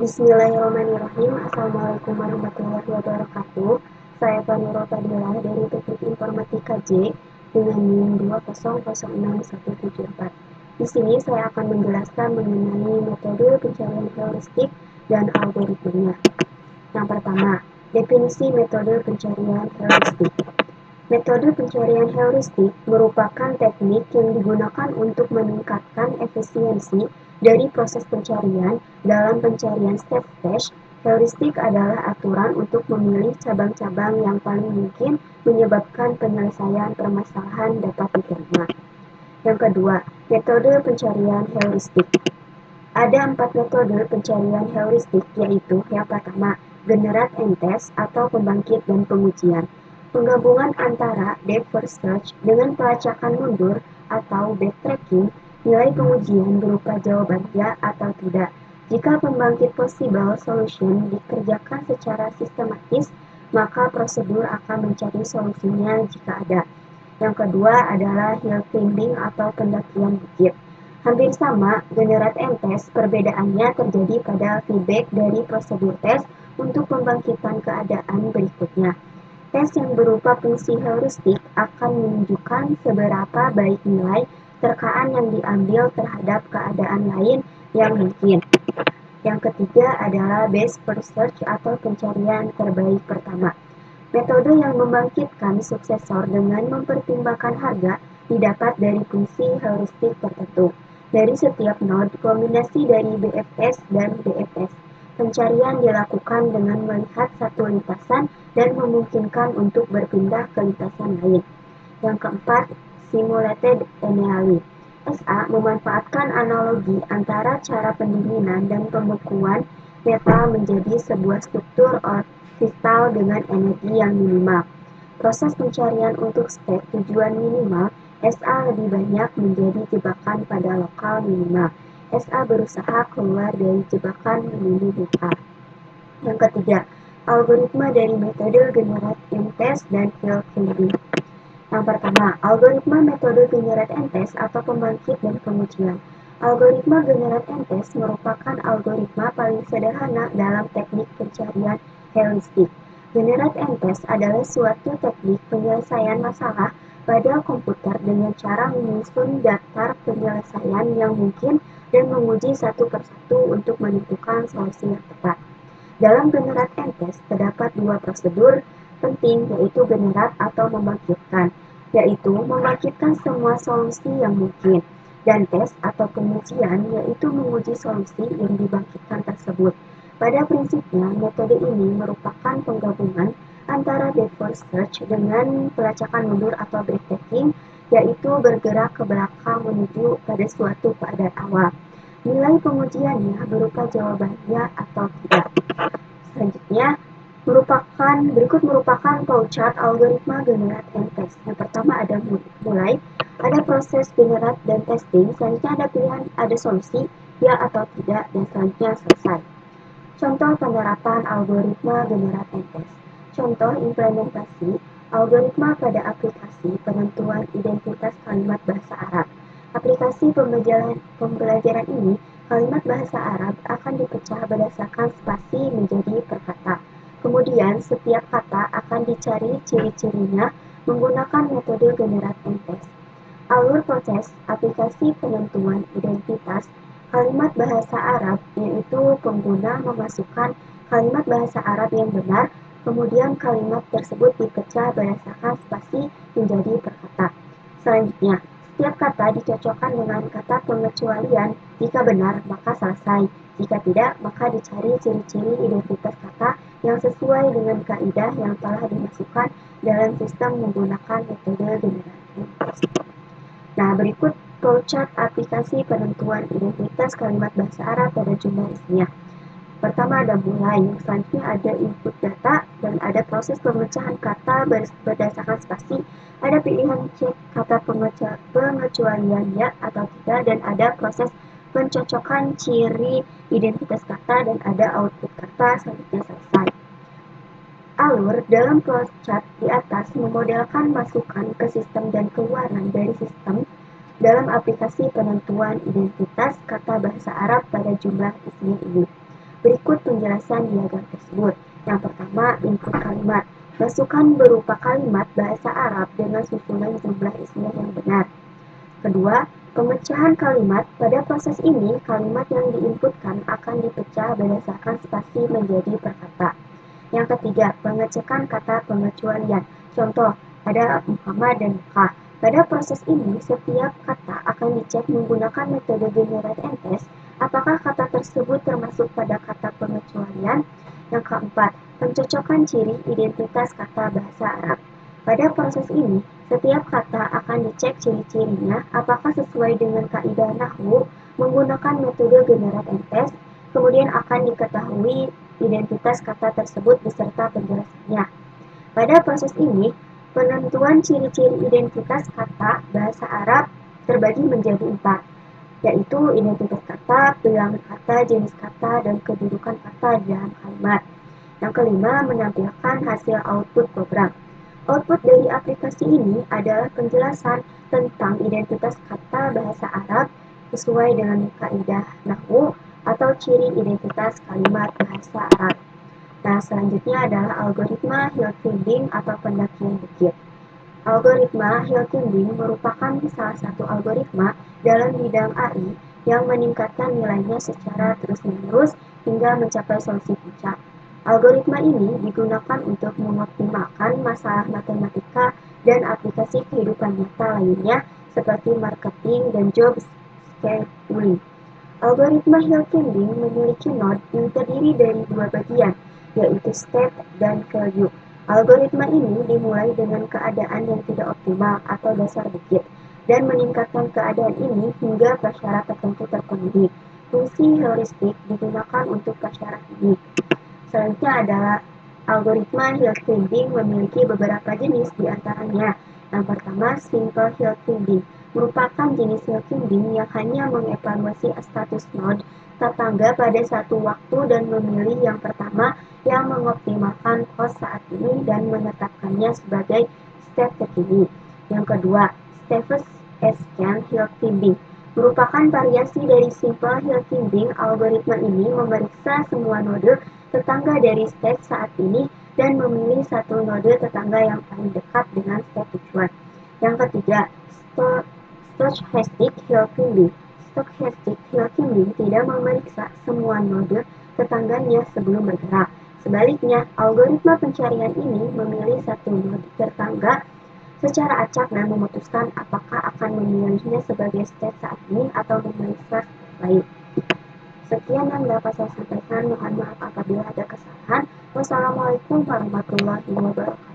Bismillahirrahmanirrahim. Assalamualaikum warahmatullahi wabarakatuh. Saya Fani Rotadila dari Teknik Informatika J dengan NIM 2006174. Di sini saya akan menjelaskan mengenai metode pencarian heuristik dan algoritmanya. Yang pertama, definisi metode pencarian heuristik. Metode pencarian heuristik merupakan teknik yang digunakan untuk meningkatkan efisiensi dari proses pencarian. Dalam pencarian state space, heuristik adalah aturan untuk memilih cabang-cabang yang paling mungkin menyebabkan penyelesaian permasalahan dapat diterima. Yang kedua, metode pencarian heuristik. Ada 4 metode pencarian heuristik, yaitu yang pertama, generate and test atau pembangkit dan pengujian. Penggabungan antara depth first search dengan pelacakan mundur atau backtracking. Nilai pengujian berupa jawaban ya atau tidak. Jika pembangkit possible solution dikerjakan secara sistematis, maka prosedur akan mencari solusinya jika ada. Yang kedua adalah hill climbing atau pendakian bukit. Hampir sama, generate and test, perbedaannya terjadi pada feedback dari prosedur tes untuk pembangkitan keadaan berikutnya. Tes yang berupa fungsi heuristik akan menunjukkan seberapa baik nilai terkaan yang diambil terhadap keadaan lain yang mungkin. Yang ketiga adalah best first search atau pencarian terbaik pertama. Metode yang membangkitkan suksesor dengan mempertimbangkan harga didapat dari fungsi heuristik tertentu. Dari setiap node, kombinasi dari BFS dan DFS. Pencarian dilakukan dengan melihat satu lintasan dan memungkinkan untuk berpindah ke lintasan lain. Yang keempat, simulated annealing. SA memanfaatkan analogi antara cara pendinginan dan pembekuan metal menjadi sebuah struktur kristal dengan energi yang minimal. Proses pencarian untuk state tujuan minimal, SA lebih banyak menjadi jebakan pada lokal minimal. SA berusaha keluar dari jebakan minimal. Yang ketiga, algoritma dari metode generate and test dan hill climbing. Yang pertama, algoritma metode generate and test atau pembangkit dan pengujian. Algoritma generate and test merupakan algoritma paling sederhana dalam teknik pencarian heuristik. Generate and test adalah suatu teknik penyelesaian masalah pada komputer dengan cara menyusun daftar penyelesaian yang mungkin dan menguji satu persatu untuk menentukan solusi yang tepat. Dalam generate and test terdapat dua prosedur penting, yaitu generate atau membangkitkan, yaitu membangkitkan semua solusi yang mungkin, dan tes atau pengujian, yaitu menguji solusi yang dibangkitkan tersebut. Pada prinsipnya, metode ini merupakan penggabungan antara depth first search dengan pelacakan mundur atau backtracking, yaitu bergerak ke belakang menuju pada suatu keadaan awal. Nilai pengujiannya berupa jawabannya atau tidak. Selanjutnya, berikut merupakan flowchart algoritma generate and test. Yang pertama ada mulai, ada proses generate dan testing, selanjutnya ada pilihan, ada solusi, ya atau tidak, dan selanjutnya selesai. Contoh penerapan algoritma generate and test. Contoh implementasi algoritma pada aplikasi penentuan identitas kalimat bahasa Arab. Aplikasi pembelajaran ini, kalimat bahasa Arab akan dipecah berdasarkan spasi menjadi per kata. Kemudian, setiap kata akan dicari ciri-cirinya menggunakan metode generate and test. Alur proses aplikasi penentuan identitas kalimat bahasa Arab, yaitu pengguna memasukkan kalimat bahasa Arab yang benar, kemudian kalimat tersebut dipecah berdasarkan spasi menjadi per kata. Selanjutnya, setiap kata dicocokkan dengan kata pengecualian. Jika benar, maka selesai. Jika tidak, maka dicari ciri-ciri identitas kata yang sesuai dengan kaidah yang telah dimasukkan dalam sistem menggunakan metode generasi. Nah, berikut flowchart aplikasi penentuan identitas kalimat bahasa Arab pada jumlah isinya. Pertama ada mulai, yang selanjutnya ada input data, dan ada proses pemecahan kata berdasarkan spasi, ada pilihan cek kata pengecualian ya atau tidak, dan ada proses pencocokan ciri identitas kata, dan ada output kata, selanjutnya selesai. Alur dalam flowchart di atas memodelkan masukan ke sistem dan keluaran dari sistem dalam aplikasi penentuan identitas kata bahasa Arab pada jumlah isinya ini. Berikut penjelasan diagram tersebut. Yang pertama, input kalimat. Masukan berupa kalimat bahasa Arab dengan susunan jumlah ismiyah yang benar. Kedua, pemecahan kalimat. Pada proses ini, kalimat yang diinputkan akan dipecah berdasarkan spasi menjadi perkata. Yang ketiga, pengecekan kata pengecualian. Contoh, ada Muhammad dan Mekah. Pada proses ini, setiap kata akan dicek menggunakan metode generate and test apakah kata tersebut termasuk pada kata pengecualian. Yang keempat, pencocokan ciri identitas kata bahasa Arab. Pada proses ini, setiap kata akan dicek ciri-cirinya apakah sesuai dengan kaidah nahwu menggunakan metode generate and test, kemudian akan diketahui identitas kata tersebut beserta penjelasannya. Pada proses ini, penentuan ciri-ciri identitas kata bahasa Arab terbagi menjadi 4, yaitu identitas kata, bilangan kata, jenis kata, dan kedudukan kata dalam kalimat. Yang kelima, menampilkan hasil output program. Output dari aplikasi ini adalah penjelasan tentang identitas kata bahasa Arab sesuai dengan kaidah nahwu atau ciri identitas kalimat bahasa Arab. Nah, selanjutnya adalah algoritma hill climbing atau pendakian bukit. Algoritma hill climbing merupakan salah satu algoritma dalam bidang AI yang meningkatkan nilainya secara terus-menerus hingga mencapai solusi puncak. Algoritma ini digunakan untuk mengoptimalkan masalah matematika dan aplikasi kehidupan nyata lainnya seperti marketing dan job scheduling. Algoritma hill climbing memiliki node yang terdiri dari dua bagian, yaitu state dan value. Algoritma ini dimulai dengan keadaan yang tidak optimal atau dasar bukit, dan meningkatkan keadaan ini hingga prasyarat tertentu terpenuhi. Fungsi heuristik digunakan untuk prasyarat ini. Selanjutnya adalah algoritma hill climbing memiliki beberapa jenis diantaranya. Yang pertama, simple hill climbing merupakan jenis hill climbing yang hanya mengevaluasi status node tetangga pada satu waktu dan memilih yang pertama yang mengoptimalkan cost saat ini dan menetapkannya sebagai state terkini. Yang kedua, Stephen's Scan hill climbing merupakan variasi dari simple hill climbing. Algoritma ini memeriksa semua node tetangga dari state saat ini dan memilih satu node tetangga yang paling dekat dengan state tujuan. Yang ketiga, stochastic hill climbing. Stochastic hill climbing tidak memeriksa semua node tetangganya sebelum bergerak. Sebaliknya, algoritma pencarian ini memilih satu node tetangga secara acak dan memutuskan apakah akan memilihnya sebagai state saat ini atau memeriksa state lain. Sekian yang dapat saya sampaikan. Mohon maaf apabila ada kesalahan. Wassalamualaikum warahmatullahi wabarakatuh.